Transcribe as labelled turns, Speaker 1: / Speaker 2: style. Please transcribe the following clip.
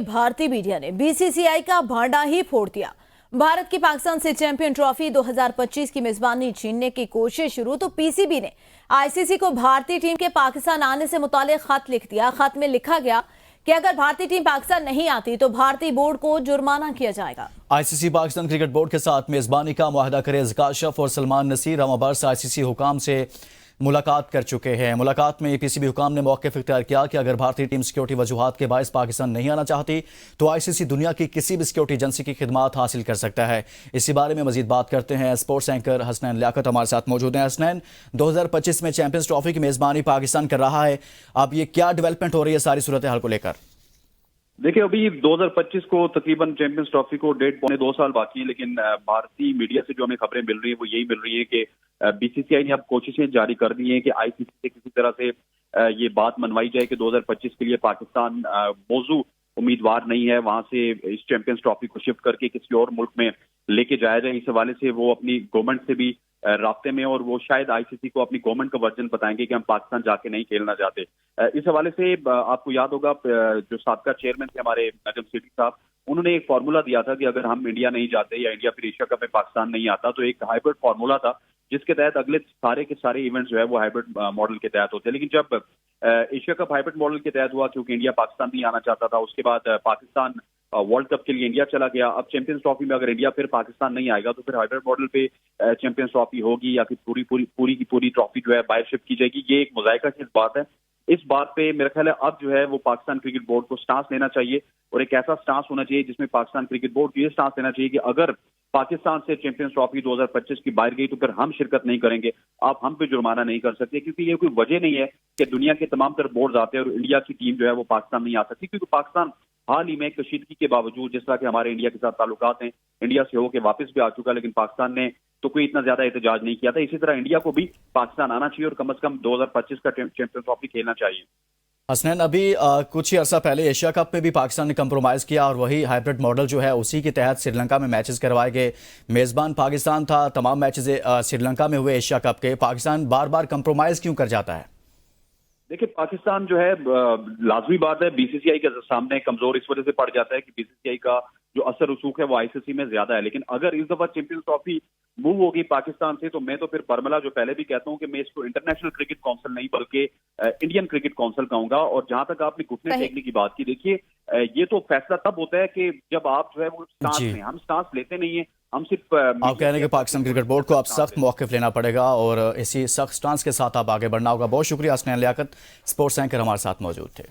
Speaker 1: भारतीय मीडिया ने बीसीसीआई का भांडा ही फोड़ दिया। भारत की पाकिस्तान से चैंपियन ट्रॉफी 2025 की मेजबानी छीनने की कोशिश शुरू तो पीसीबी ने आईसीसी को भारतीय टीम के पाकिस्तान आने से मुताल्लिक खत लिख दिया। खत में लिखा गया कि अगर भारतीय टीम पाकिस्तान नहीं आती तो भारतीय बोर्ड को जुर्माना किया जाएगा।
Speaker 2: आईसीसी पाकिस्तान क्रिकेट बोर्ड के साथ मेजबानी का मुआहदा करे। ज़काशफ और सलमान नसीर रमाबर से आईसीसी हुकाम से मुलाकात कर चुके हैं। मुलाकात में पीसीबी हुकाम ने मौक़िफ़ इख्तियार किया कि अगर भारतीय टीम सिक्योरिटी वजूहात के बायस पाकिस्तान नहीं आना चाहती तो आईसीसी दुनिया की किसी भी सिक्योरिटी एजेंसी की खिदमात हासिल कर सकता है। इसी बारे में मजीद बात करते हैं। स्पोर्ट्स एंकर हसनैन लियाकत हमारे साथ मौजूद हैं। हसनैन, 2025 में चैंपियंस ट्रॉफी की मेज़बानी पाकिस्तान कर रहा है, अब ये क्या डेवलपमेंट हो रही है सारी सूरत हाल को लेकर?
Speaker 3: देखिए, अभी 2025 को तकरीबन चैंपियंस ट्रॉफी को 1.5-2 साल बाकी है, लेकिन भारतीय मीडिया से जो हमें खबरें मिल रही है वो यही मिल रही है कि बीसीसीआई ने अब कोशिशें जारी कर दी हैं कि आईसीसी से किसी तरह से ये बात मनवाई जाए कि 2025 के लिए पाकिस्तान मौजू उम्मीदवार नहीं है, वहां से इस चैंपियंस ट्रॉफी को शिफ्ट करके किसी और मुल्क में लेके जाया जाए। इस हवाले से वो अपनी गवर्नमेंट से भी राब्ते में, और वो शायद आईसीसी को अपनी गवर्नमेंट का वर्जन बताएंगे कि हम पाकिस्तान जाके नहीं खेलना चाहते। इस हवाले से आपको याद होगा जो साबका चेयरमैन थे हमारे नजम सेठी साहब, उन्होंने एक फार्मूला दिया था कि अगर हम इंडिया नहीं जाते या इंडिया फिर एशिया कप में पाकिस्तान नहीं आता तो एक हाइब्रिड फार्मूला था जिसके तहत अगले सारे के सारे इवेंट्स जो है वो हाइब्रिड मॉडल के तहत होते हैं। लेकिन जब एशिया कप हाइब्रिड मॉडल के तहत हुआ, क्योंकि इंडिया पाकिस्तान नहीं आना चाहता था, उसके बाद पाकिस्तान वर्ल्ड कप के लिए इंडिया चला गया। अब चैंपियंस ट्रॉफी में अगर इंडिया फिर पाकिस्तान नहीं आएगा तो फिर हाइब्रिड मॉडल पे चैंपियंस ट्रॉफी होगी या फिर पूरी की पूरी ट्रॉफी जो है बाहर शिफ्ट की जाएगी। ये एक मुज़ायका की बात है। इस बात पे मेरा ख्याल है अब जो है वो पाकिस्तान क्रिकेट बोर्ड को स्टांस लेना चाहिए, और एक ऐसा स्टांस होना चाहिए जिसमें पाकिस्तान क्रिकेट बोर्ड को ये स्टांस लेना चाहिए कि अगर पाकिस्तान से चैंपियंस ट्रॉफी 2025 की बाहर गई तो फिर हम शिरकत नहीं करेंगे, आप हम पे जुर्माना नहीं कर सकते, क्योंकि ये कोई वजह नहीं है कि दुनिया के तमाम तरह बोर्ड आते हैं और इंडिया की टीम जो है वो पाकिस्तान नहीं आ सकती। क्योंकि पाकिस्तान हाल ही में कशीदगी के बावजूद, जिस तरह के हमारे इंडिया के साथ ताल्लुकात हैं, इंडिया से होकर वापस भी आ चुका, लेकिन पाकिस्तान ने तो कोई इतना ज्यादा एहतजाज नहीं किया था। इसी तरह इंडिया को भी पाकिस्तान आना चाहिए और कम से कम 2025 का चैंपियंस ट्रॉफी खेलना चाहिए।
Speaker 2: हसनैन, अभी कुछ ही अर्सा पहले एशिया कप में भी पाकिस्तान ने कंप्रोमाइज़ किया और वही हाइब्रिड मॉडल जो है उसी के तहत श्रीलंका में मैचेस करवाए गए। मेज़बान पाकिस्तान था, तमाम मैचेस श्रीलंका में हुए एशिया कप के। पाकिस्तान बार बार कंप्रोमाइज़ क्यों कर जाता है?
Speaker 3: देखिए, पाकिस्तान जो है लाजमी बात है बीसीसीआई के सामने कमजोर इस वजह से पड़ जाता है कि बीसीसीआई का जो असर रसूख है वो आईसीसी में ज्यादा है। लेकिन अगर इस दफा चैंपियंस ट्रॉफी मूव होगी पाकिस्तान से तो मैं तो फिर बर्मला जो पहले भी कहता हूं कि मैं इसको इंटरनेशनल क्रिकेट काउंसिल नहीं बल्कि इंडियन क्रिकेट काउंसिल कहूंगा। और जहां तक आपने घुटने टेकने की बात की, देखिए ये तो फैसला तब होता है कि जब आप जो है वो स्टांस लें। हम स्टांस लेते नहीं है, हम सिर्फ
Speaker 2: आप कह रहे हैं कि पाकिस्तान क्रिकेट बोर्ड को अब सख्त मौक़िफ़ लेना पड़ेगा और इसी सख्त स्टांस के साथ आप आगे बढ़ना होगा। बहुत शुक्रिया हसनैन लियाकत, स्पोर्ट्स एंकर हमारे साथ मौजूद थे।